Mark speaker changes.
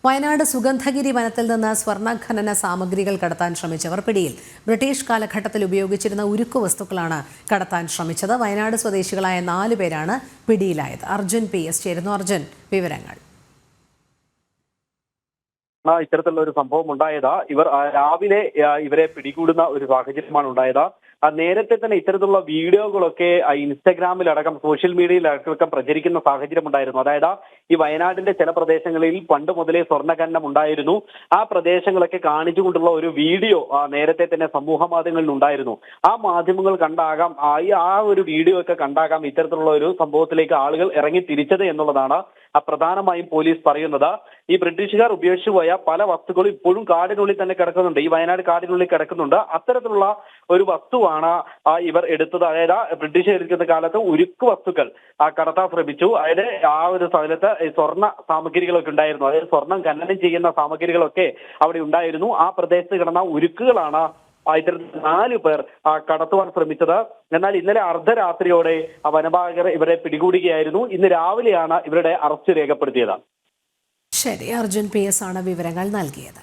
Speaker 1: വയനാട് സുഗന്ധഗിരി വനത്തിൽ നിന്ന് സ്വർണ്ണ ഖനന സാമഗ്രികൾ കടത്താൻ ശ്രമിച്ചവർ പിടിയിൽ. ബ്രിട്ടീഷ് കാലഘട്ടത്തിൽ ഉപയോഗിച്ചിരുന്ന ഉരുക്കു വസ്തുക്കളാണ് കടത്താൻ ശ്രമിച്ചത്. വയനാട് സ്വദേശികളായ 4 പേരാണ് പിടിയിലായത്. അർജുൻ PS ചേരുന്നു. അർജുൻ, വിവരങ്ങൾ.
Speaker 2: ഇത്തരത്തിലുള്ള ഒരു സംഭവം ഉണ്ടായത് ഇവർ രാവിലെ ഇവരെ പിടികൂടുന്ന ഒരു സാഹചര്യമാണ് ഉണ്ടായത്. നേരത്തെ തന്നെ ഇത്തരത്തിലുള്ള വീഡിയോകളൊക്കെ ഇൻസ്റ്റഗ്രാമിലടക്കം സോഷ്യൽ മീഡിയയിലടക്കം പ്രചരിക്കുന്ന സാഹചര്യം ഉണ്ടായിരുന്നു. അതായത് ഈ വയനാടിന്റെ ചില പ്രദേശങ്ങളിൽ പണ്ട് മുതലേ സ്വർണ്ണഖനനം ഉണ്ടായിരുന്നു. ആ പ്രദേശങ്ങളൊക്കെ കാണിച്ചുകൊണ്ടുള്ള ഒരു വീഡിയോ നേരത്തെ തന്നെ സമൂഹ മാധ്യമങ്ങളിൽ ഉണ്ടായിരുന്നു. ആ മാധ്യമങ്ങൾ കണ്ടാകാം, ആ ഒരു വീഡിയോ ഒക്കെ കണ്ടാകാം ഇത്തരത്തിലുള്ള ഒരു സംഭവത്തിലേക്ക് ആളുകൾ ഇറങ്ങി തിരിച്ചത് എന്നുള്ളതാണ് പ്രധാനമായും പോലീസ് പറയുന്നത്. ഈ ബ്രിട്ടീഷുകാർ ഉപയോഗിച്ചു പോയ പല വസ്തുക്കളും ഇപ്പോഴും കാടിനുള്ളിൽ തന്നെ കിടക്കുന്നുണ്ട്. ഈ വയനാട് കാടിനുള്ളിൽ കിടക്കുന്നുണ്ട്. അത്തരത്തിലുള്ള ഒരു വസ്തുവാണ് ഇവർ എടുത്തത്. അതായത് ബ്രിട്ടീഷ് എടുക്കുന്ന കാലത്ത് ഉരുക്ക് വസ്തുക്കൾ കടത്താൻ ശ്രമിച്ചു. അതായത് ആ ഒരു സ്ഥലത്ത് സ്വർണ്ണ സാമഗ്രികളൊക്കെ ഉണ്ടായിരുന്നു. അതായത് സ്വർണം ഖനനം ചെയ്യുന്ന സാമഗ്രികളൊക്കെ അവിടെ ഉണ്ടായിരുന്നു. ആ പ്രദേശത്ത് കിടന്ന ഉരുക്കുകളാണ് ഇത്തരത്തിൽ 4 പേർ കടത്തുവാൻ ശ്രമിച്ചത്. എന്നാൽ ഇന്നലെ അർദ്ധരാത്രിയോടെ വനപാലകർ ഇവരെ പിടികൂടുകയായിരുന്നു. ഇന്ന് രാവിലെയാണ് ഇവരുടെ അറസ്റ്റ് രേഖപ്പെടുത്തിയത്.
Speaker 1: ശരി, അർജുൻ PS ആണ് വിവരങ്ങൾ നൽകിയത്.